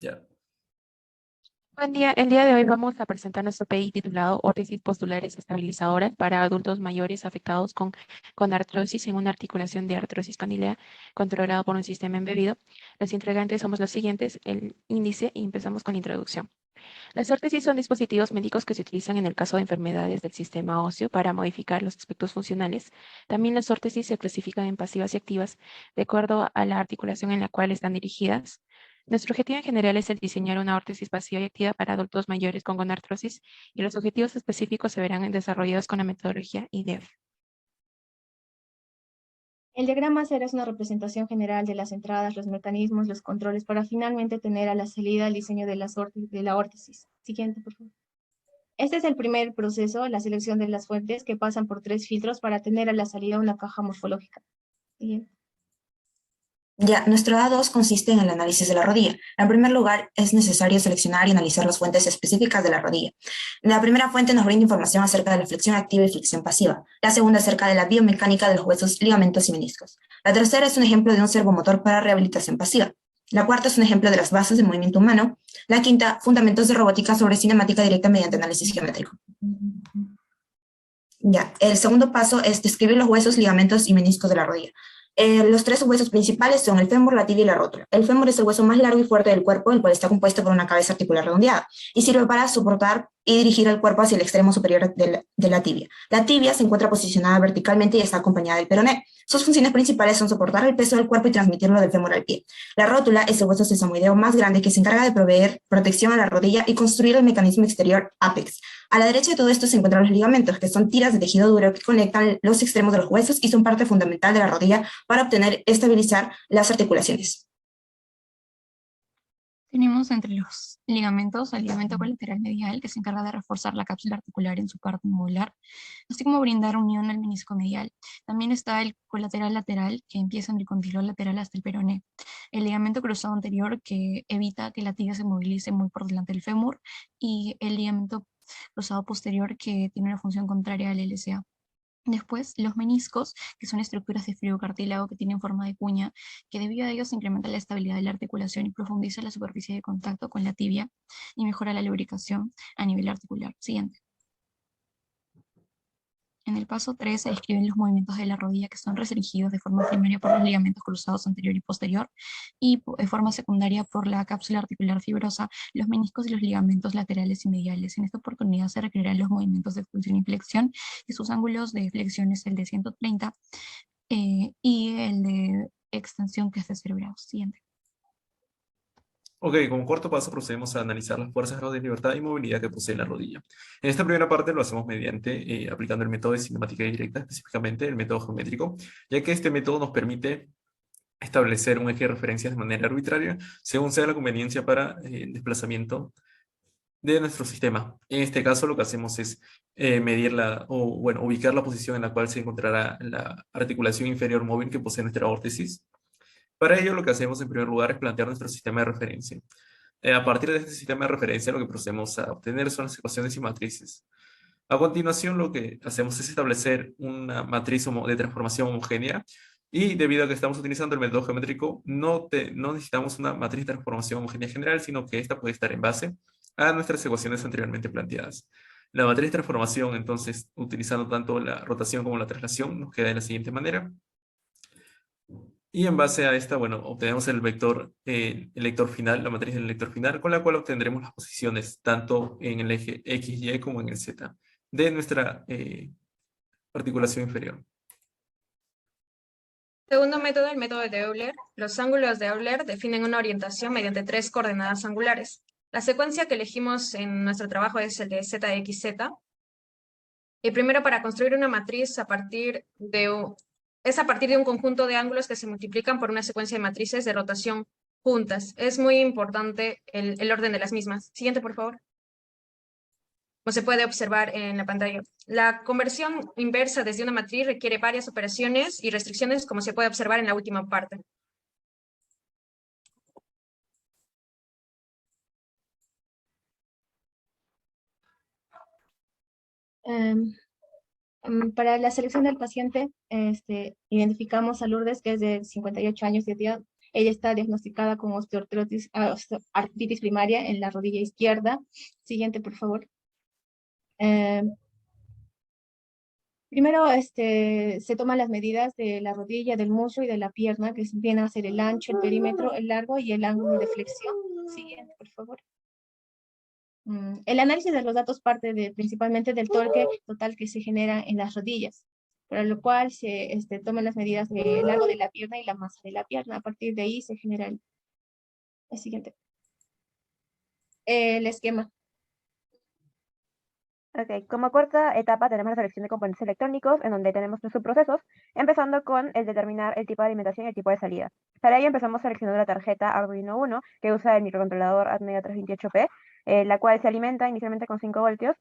Ya. Buen día, el día de hoy vamos a presentar nuestro PI titulado Órtesis postulares estabilizadoras para adultos mayores afectados con artrosis en una articulación de artrosis espondilea controlado por un sistema embebido. Los integrantes somos los siguientes, el índice, y empezamos con la introducción. Las órtesis son dispositivos médicos que se utilizan en el caso de enfermedades del sistema óseo para modificar los aspectos funcionales. También las órtesis se clasifican en pasivas y activas de acuerdo a la articulación en la cual están dirigidas. Nuestro objetivo en general es el diseñar una órtesis pasiva y activa para adultos mayores con gonartrosis y los objetivos específicos se verán desarrollados con la metodología IDEF. El diagrama A0 es una representación general de las entradas, los mecanismos, los controles, para finalmente tener a la salida el diseño de la órtesis. Siguiente, por favor. Este es el primer proceso, la selección de las fuentes, que pasan por 3 filtros para tener a la salida una caja morfológica. Siguiente. Ya, nuestro A2 consiste en el análisis de la rodilla. En primer lugar, es necesario seleccionar y analizar las fuentes específicas de la rodilla. La primera fuente nos brinda información acerca de la flexión activa y flexión pasiva. La segunda acerca de la biomecánica de los huesos, ligamentos y meniscos. La tercera es un ejemplo de un servomotor para rehabilitación pasiva. La cuarta es un ejemplo de las bases del movimiento humano. La quinta, fundamentos de robótica sobre cinemática directa mediante análisis geométrico. Ya, el segundo paso es describir los huesos, ligamentos y meniscos de la rodilla. Los 3 huesos principales son el fémur, la tibia y la rótula. El fémur es el hueso más largo y fuerte del cuerpo, el cual está compuesto por una cabeza articular redondeada y sirve para soportar y dirigir el cuerpo hacia el extremo superior de la tibia. La tibia se encuentra posicionada verticalmente y está acompañada del peroné. Sus funciones principales son soportar el peso del cuerpo y transmitirlo del fémur al pie. La rótula es el hueso sesamoideo más grande que se encarga de proveer protección a la rodilla y construir el mecanismo exterior ápex. A la derecha de todo esto se encuentran los ligamentos, que son tiras de tejido duro que conectan los extremos de los huesos y son parte fundamental de la rodilla para obtener estabilizar las articulaciones. Tenemos entre los ligamentos el ligamento colateral medial, que se encarga de reforzar la cápsula articular en su parte modular, así como brindar unión al menisco medial. También está el colateral lateral, que empieza en el condilo lateral hasta el peroné. El ligamento cruzado anterior, que evita que la tibia se movilice muy por delante del fémur, y el ligamento cruzado posterior, que tiene una función contraria al LCA. Después, los meniscos, que son estructuras de fibrocartílago que tienen forma de cuña, que debido a ellos incrementa la estabilidad de la articulación y profundiza la superficie de contacto con la tibia y mejora la lubricación a nivel articular. Siguiente. En el paso 3 se describen los movimientos de la rodilla que son restringidos de forma primaria por los ligamentos cruzados anterior y posterior y de forma secundaria por la cápsula articular fibrosa, los meniscos y los ligamentos laterales y mediales. En esta oportunidad se requerirán los movimientos de flexión y flexión y sus ángulos de flexión es el de 130 y el de extensión que es de cerebral. Siguiente. Ok, como cuarto paso procedemos a analizar las fuerzas de libertad y movilidad que posee la rodilla. En esta primera parte lo hacemos mediante aplicando el método de cinemática directa, específicamente el método geométrico, ya que este método nos permite establecer un eje de referencias de manera arbitraria, según sea la conveniencia para el desplazamiento de nuestro sistema. En este caso lo que hacemos es ubicar la posición en la cual se encontrará la articulación inferior móvil que posee nuestra órtesis. Para ello lo que hacemos en primer lugar es plantear nuestro sistema de referencia. A partir de este sistema de referencia lo que procedemos a obtener son las ecuaciones y matrices. A continuación lo que hacemos es establecer una matriz de transformación homogénea y debido a que estamos utilizando el método geométrico no necesitamos una matriz de transformación homogénea general, sino que esta puede estar en base a nuestras ecuaciones anteriormente planteadas. La matriz de transformación, entonces, utilizando tanto la rotación como la traslación, nos queda de la siguiente manera. Y en base a esta, bueno, obtenemos el vector, el lector final, la matriz del lector final, con la cual obtendremos las posiciones tanto en el eje X, Y como en el Z de nuestra articulación inferior. Segundo método, el método de Euler. Los ángulos de Euler definen una orientación mediante 3 coordenadas angulares. La secuencia que elegimos en nuestro trabajo es el de ZXZ. Y primero, para construir una matriz es a partir de un conjunto de ángulos que se multiplican por una secuencia de matrices de rotación juntas. Es muy importante el orden de las mismas. Siguiente, por favor. Como se puede observar en la pantalla. La conversión inversa desde una matriz requiere varias operaciones y restricciones, como se puede observar en la última parte. Para la selección del paciente, identificamos a Lourdes, que es de 58 años de edad, Ella está diagnosticada con artritis primaria en la rodilla izquierda. Siguiente, por favor. Primero, se toman las medidas de la rodilla, del muslo y de la pierna, que vienen a ser el ancho, el perímetro, el largo y el ángulo de flexión. Siguiente, por favor. El análisis de los datos parte principalmente del torque total que se genera en las rodillas, para lo cual se toman las medidas del largo de la pierna y la masa de la pierna. A partir de ahí se genera el siguiente. El esquema. Ok, como cuarta etapa tenemos la selección de componentes electrónicos, en donde tenemos tres subprocesos, empezando con el determinar el tipo de alimentación y el tipo de salida. Para ello empezamos seleccionando la tarjeta Arduino Uno, que usa el microcontrolador Atmega 328P, la cual se alimenta inicialmente con 5 voltios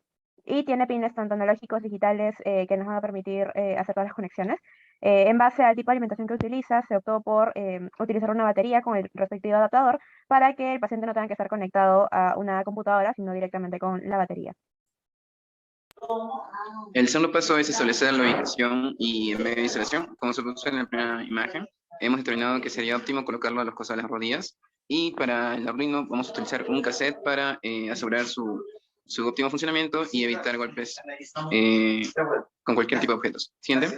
y tiene pines tanto analógicos, digitales, que nos van a permitir hacer todas las conexiones. En base al tipo de alimentación que utiliza, se optó por utilizar una batería con el respectivo adaptador para que el paciente no tenga que estar conectado a una computadora, sino directamente con la batería. El segundo paso es establecer la ubicación y el medio de instalación. Como se puso en la primera imagen, hemos determinado que sería óptimo colocarlo a los costados de las rodillas. Y para el Arduino vamos a utilizar un cassette para asegurar su óptimo funcionamiento y evitar golpes con cualquier tipo de objetos. Siguiente.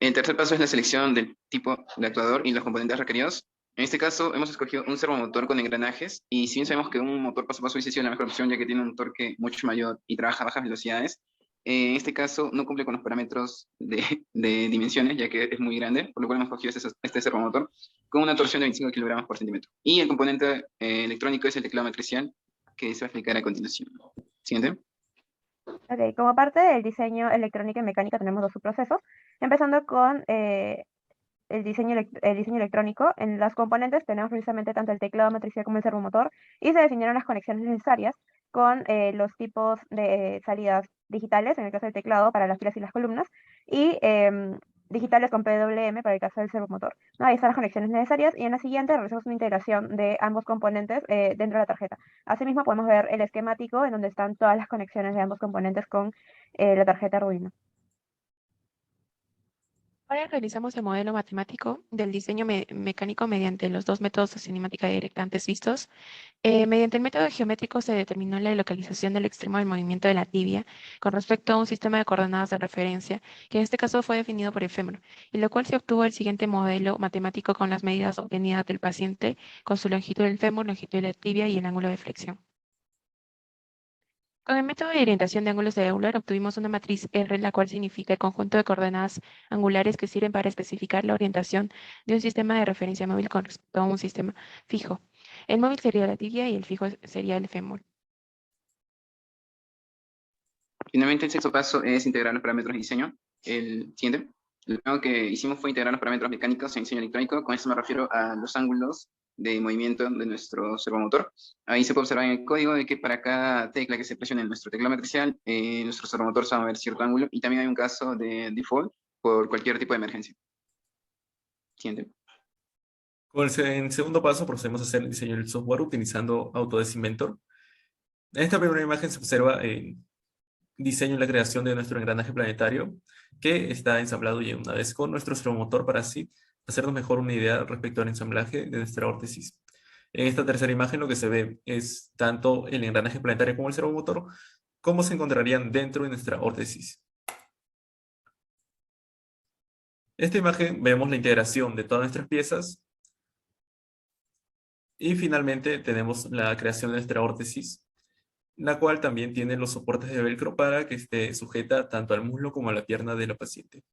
El tercer paso es la selección del tipo de actuador y los componentes requeridos. En este caso, hemos escogido un servomotor con engranajes, y si bien sabemos que un motor paso a paso hubiese sido la mejor opción, ya que tiene un torque mucho mayor y trabaja a bajas velocidades, en este caso no cumple con los parámetros de dimensiones, ya que es muy grande, por lo cual hemos escogido este servomotor con una torsión de 25 kilogramos por centímetro. Y el componente electrónico es el teclado matricial, que se va a explicar a continuación. Siguiente. Ok, como parte del diseño electrónica y mecánica tenemos dos subprocesos, empezando con el diseño electrónico. En los componentes tenemos precisamente tanto el teclado matricial como el servomotor, y se definieron las conexiones necesarias con los tipos de salidas digitales, en el caso del teclado, para las filas y las columnas, y digitales con PWM para el caso del servomotor. Ahí están las conexiones necesarias, y en la siguiente realizamos una integración de ambos componentes dentro de la tarjeta. Asimismo, podemos ver el esquemático en donde están todas las conexiones de ambos componentes con la tarjeta Arduino. Ahora realizamos el modelo matemático del diseño mecánico mediante los dos métodos de cinemática directa antes vistos. Mediante el método geométrico se determinó la localización del extremo del movimiento de la tibia con respecto a un sistema de coordenadas de referencia, que en este caso fue definido por el fémur, y lo cual se obtuvo el siguiente modelo matemático con las medidas obtenidas del paciente con su longitud del fémur, longitud de la tibia y el ángulo de flexión. Con el método de orientación de ángulos de Euler obtuvimos una matriz R, la cual significa el conjunto de coordenadas angulares que sirven para especificar la orientación de un sistema de referencia móvil con respecto a un sistema fijo. El móvil sería la tibia y el fijo sería el fémur. Finalmente, el sexto paso es integrar los parámetros de diseño. El siguiente. Lo primero que hicimos fue integrar los parámetros mecánicos en diseño electrónico. Con esto me refiero a los ángulos de movimiento de nuestro servomotor. Ahí se puede observar en el código de que para cada tecla que se presione en nuestro teclado matricial, nuestro servomotor se va a mover cierto ángulo, y también hay un caso de default por cualquier tipo de emergencia. Siguiente. En segundo paso procedemos a hacer el diseño del software utilizando Autodesk Inventor. En esta primera imagen se observa el diseño y la creación de nuestro engranaje planetario, que está ensamblado ya una vez con nuestro servomotor, para así hacernos mejor una idea respecto al ensamblaje de nuestra órtesis. En esta tercera imagen lo que se ve es tanto el engranaje planetario como el servomotor, cómo se encontrarían dentro de nuestra órtesis. En esta imagen vemos la integración de todas nuestras piezas, y finalmente tenemos la creación de nuestra órtesis, la cual también tiene los soportes de velcro para que esté sujeta tanto al muslo como a la pierna de la paciente.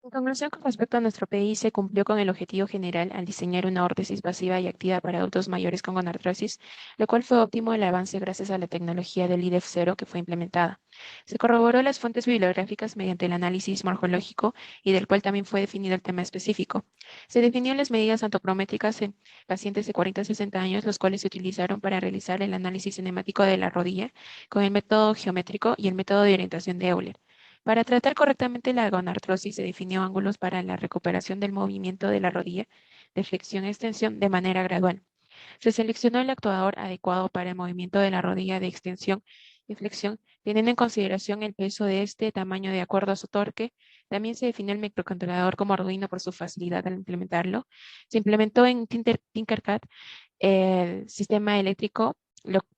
En conclusión, con respecto a nuestro PI, se cumplió con el objetivo general al diseñar una órtesis pasiva y activa para adultos mayores con gonartrosis, lo cual fue óptimo el avance gracias a la tecnología del IDEF0 que fue implementada. Se corroboró las fuentes bibliográficas mediante el análisis morfológico, y del cual también fue definido el tema específico. Se definió las medidas antropométricas en pacientes de 40 a 60 años, los cuales se utilizaron para realizar el análisis cinemático de la rodilla con el método geométrico y el método de orientación de Euler. Para tratar correctamente la gonartrosis se definió ángulos para la recuperación del movimiento de la rodilla de flexión a extensión de manera gradual. Se seleccionó el actuador adecuado para el movimiento de la rodilla de extensión y flexión, teniendo en consideración el peso de este tamaño de acuerdo a su torque. También se definió el microcontrolador como Arduino por su facilidad al implementarlo. Se implementó en Tinkercad el sistema eléctrico,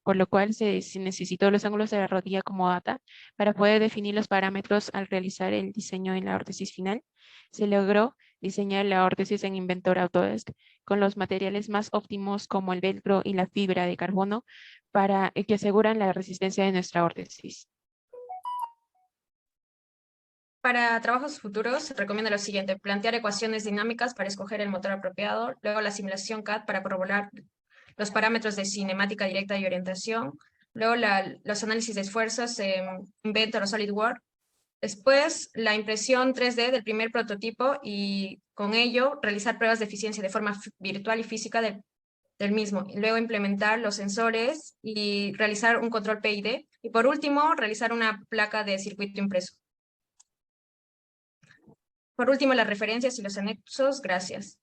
por lo cual se necesitó los ángulos de la rodilla como data para poder definir los parámetros al realizar el diseño en la órtesis final. Se logró diseñar la órtesis en Inventor Autodesk con los materiales más óptimos como el velcro y la fibra de carbono para que aseguran la resistencia de nuestra órtesis. Para trabajos futuros, se recomienda lo siguiente: plantear ecuaciones dinámicas para escoger el motor apropiado, luego la simulación CAD para corroborar los parámetros de cinemática directa y orientación, luego los análisis de esfuerzos en Inventor o SolidWorks, después la impresión 3D del primer prototipo y con ello realizar pruebas de eficiencia de forma virtual y física del mismo, y luego implementar los sensores y realizar un control PID, y por último realizar una placa de circuito impreso. Por último, las referencias y los anexos. Gracias.